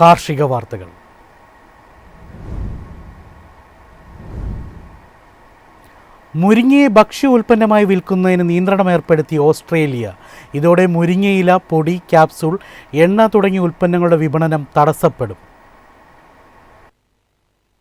കാർഷിക വാർത്തകൾ. മുരിങ്ങയെ ഭക്ഷ്യ ഉൽപ്പന്നമായി വിൽക്കുന്നതിന് നിയന്ത്രണം ഏർപ്പെടുത്തി ഓസ്ട്രേലിയ. ഇതോടെ മുരിങ്ങയില, പൊടി, ക്യാപ്സൂൾ, എണ്ണ തുടങ്ങിയ ഉൽപ്പന്നങ്ങളുടെ വിപണനം തടസ്സപ്പെടും.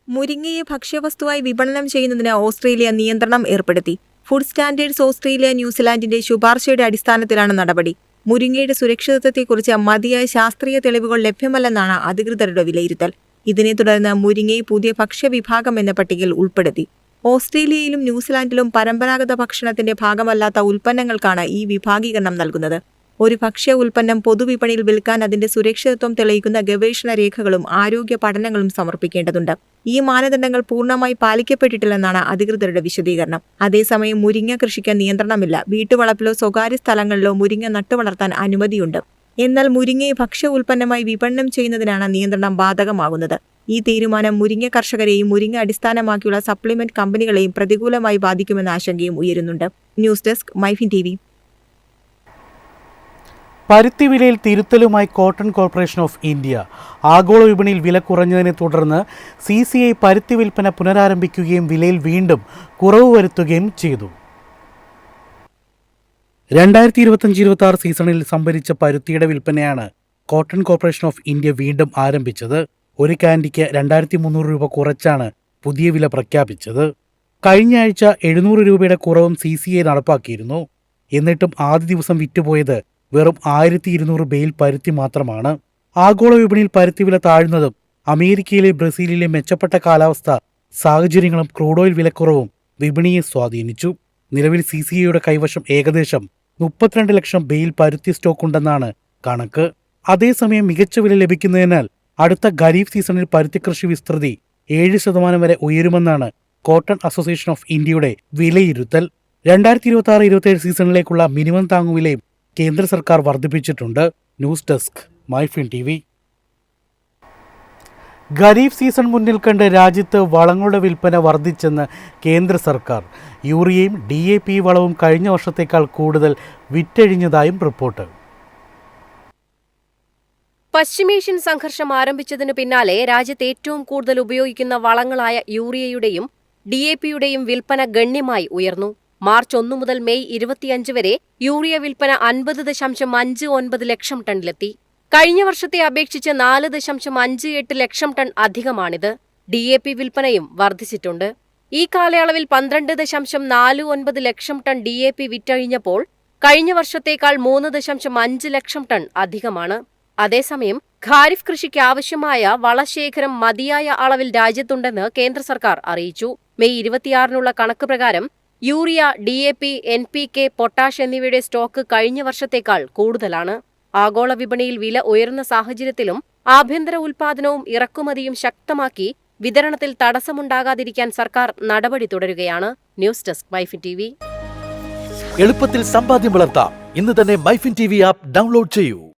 മുരിങ്ങയെ ഭക്ഷ്യവസ്തുവായി വിപണനം ചെയ്യുന്നതിന് ഓസ്ട്രേലിയ നിയന്ത്രണം ഏർപ്പെടുത്തി. ഫുഡ് സ്റ്റാൻഡേർഡ്സ് ഓസ്ട്രേലിയ ന്യൂസിലാൻഡിന്റെ ശുപാർശയുടെ അടിസ്ഥാനത്തിലാണ് നടപടി. മുരിങ്ങയുടെ സുരക്ഷിതത്വത്തെക്കുറിച്ച് മതിയായ ശാസ്ത്രീയ തെളിവുകൾ ലഭ്യമല്ലെന്നാണ് അധികൃതരുടെ വിലയിരുത്തൽ. ഇതിനെ തുടർന്ന് മുരിങ്ങയെ പുതിയ ഭക്ഷ്യവിഭാഗം എന്ന പട്ടികയിൽ ഉൾപ്പെടുത്തി. ഓസ്ട്രേലിയയിലും ന്യൂസിലാൻഡിലും പരമ്പരാഗത ഭക്ഷണത്തിന്റെ ഭാഗമല്ലാത്ത ഉൽപ്പന്നങ്ങൾക്കാണ് ഈ വിഭാഗീകരണം നൽകുന്നത്. ഒരു ഭക്ഷ്യ ഉൽപ്പന്നം പൊതുവിപണിയിൽ വിൽക്കാൻ അതിന്റെ സുരക്ഷിതത്വം തെളിയിക്കുന്ന ഗവേഷണ രേഖകളും ആരോഗ്യ പഠനങ്ങളും സമർപ്പിക്കേണ്ടതുണ്ട്. ഈ മാനദണ്ഡങ്ങൾ പൂർണ്ണമായി പാലിക്കപ്പെട്ടിട്ടില്ലെന്നാണ് അധികൃതരുടെ വിശദീകരണം. അതേസമയം മുരിങ്ങ കൃഷിക്ക് നിയന്ത്രണമില്ല. വീട്ടുവളപ്പിലോ സ്വകാര്യ സ്ഥലങ്ങളിലോ മുരിങ്ങ നട്ടുവളർത്താൻ അനുമതിയുണ്ട്. എന്നാൽ മുരിങ്ങയെ ഭക്ഷ്യ ഉൽപ്പന്നമായി വിപണനം ചെയ്യുന്നതിനാണ് നിയന്ത്രണം ബാധകമാകുന്നത്. ഈ തീരുമാനം മുരിങ്ങ കർഷകരെയും മുരിങ്ങ അടിസ്ഥാനമാക്കിയുള്ള സപ്ലിമെന്റ് കമ്പനികളെയും പ്രതികൂലമായി ബാധിക്കുമെന്ന ആശങ്കയും ഉയരുന്നുണ്ട്. News desk MyFin TV. പരുത്തി വിലയിൽ തിരുത്തലുമായി കോട്ടൺ കോർപ്പറേഷൻ ഓഫ് ഇന്ത്യ. ആഗോള വിപണിയിൽ വില കുറഞ്ഞതിനെ തുടർന്ന് CCI പരുത്തി വിൽപ്പന പുനരാരംഭിക്കുകയും വിലയിൽ വീണ്ടും കുറവ് വരുത്തുകയും ചെയ്തു. 2025-26 സീസണിൽ സംഭരിച്ച പരുത്തിയുടെ വിൽപ്പനയാണ് കോട്ടൺ കോർപ്പറേഷൻ ഓഫ് ഇന്ത്യ വീണ്ടും ആരംഭിച്ചത്. ഒരു കാൻഡിക്ക് 2300 രൂപ കുറച്ചാണ് പുതിയ വില പ്രഖ്യാപിച്ചത്. കഴിഞ്ഞ ആഴ്ച 700 രൂപയുടെ കുറവും CCI നടപ്പാക്കിയിരുന്നു. എന്നിട്ടും ആദ്യ ദിവസം വിറ്റുപോയത് വെറും 1200 ബെയിൽ പരുത്തി മാത്രമാണ്. ആഗോള വിപണിയിൽ പരുത്തി വില താഴ്ന്നതും അമേരിക്കയിലെ ബ്രസീലിലെ മെച്ചപ്പെട്ട കാലാവസ്ഥ സാഹചര്യങ്ങളും ക്രൂഡ് ഓയിൽ വിലക്കുറവും വിപണിയെ സ്വാധീനിച്ചു. നിലവിൽ CCIയുടെ കൈവശം ഏകദേശം 32 ലക്ഷം ബെയിൽ പരുത്തി സ്റ്റോക്കുണ്ടെന്നാണ് കണക്ക്. അതേസമയം മികച്ച വില ലഭിക്കുന്നതിനാൽ അടുത്ത ഖരീഫ് സീസണിൽ പരുത്തി കൃഷി വിസ്തൃതി 7% വരെ ഉയരുമെന്നാണ് കോട്ടൺ അസോസിയേഷൻ ഓഫ് ഇന്ത്യയുടെ വിലയിരുത്തൽ. 2026-27 സീസണിലേക്കുള്ള മിനിമം താങ്ങുവിലയും കേന്ദ്ര സർക്കാർ വർദ്ധിപ്പിച്ചിട്ടുണ്ട്. News desk MyFin TV. Kharif season മുന്നിൽ കണ്ട് രാജ്യത്ത് വളങ്ങളുടെ വിൽപ്പന വർദ്ധിച്ചെന്ന് കേന്ദ്ര സർക്കാർ. യൂറിയയും DAP വളവും കഴിഞ്ഞ വർഷത്തേക്കാൾ കൂടുതൽ വിറ്റഴിഞ്ഞതായും റിപ്പോർട്ട്. പശ്ചിമേഷ്യൻ സംഘർഷം ആരംഭിച്ചതിനു പിന്നാലെ രാജ്യത്ത് ഏറ്റവും കൂടുതൽ ഉപയോഗിക്കുന്ന വളങ്ങളായ യൂറിയയുടെയും DAPയുടെയും വിൽപ്പന ഗണ്യമായി ഉയർന്നു. മാർച്ച് 1 മുതൽ മെയ് 25 വരെ യൂറിയ വിൽപ്പന 50.59 ലക്ഷം ടണ്ണിലെത്തി. കഴിഞ്ഞ വർഷത്തെ അപേക്ഷിച്ച് 4.58 ലക്ഷം ടൺ അധികമാണിത്. DAP വിൽപ്പനയും വർദ്ധിച്ചിട്ടുണ്ട്. ഈ കാലയളവിൽ 12.49 ലക്ഷം ടൺ DAP വിറ്റഴിഞ്ഞപ്പോൾ കഴിഞ്ഞ വർഷത്തേക്കാൾ 3.5 ലക്ഷം ടൺ അധികമാണ്. അതേസമയം ഖാരിഫ് കൃഷിക്ക് ആവശ്യമായ വളശേഖരം മതിയായ അളവിൽ രാജ്യത്തുണ്ടെന്ന് കേന്ദ്ര സർക്കാർ അറിയിച്ചു. മെയ് 26-നുള്ള കണക്ക് പ്രകാരം യൂറിയ, DAP, NPK, പൊട്ടാഷ് എന്നിവയുടെ സ്റ്റോക്ക് കഴിഞ്ഞ വർഷത്തേക്കാൾ കൂടുതലാണ്. ആഗോള വിപണിയിൽ വില ഉയർന്ന സാഹചര്യത്തിലും ആഭ്യന്തര ഉൽപ്പാദനവും ഇറക്കുമതിയും ശക്തമാക്കി വിതരണത്തിൽ തടസ്സമുണ്ടാകാതിരിക്കാൻ സർക്കാർ നടപടി തുടരുകയാണ്. News desk MyFin TV. എളുപ്പത്തിൽ സമ്പാദ്യം വളർത്താം. ഇന്ന് തന്നെ മൈഫിൻ TV ആപ്പ് ഡൗൺലോഡ് ചെയ്യൂ.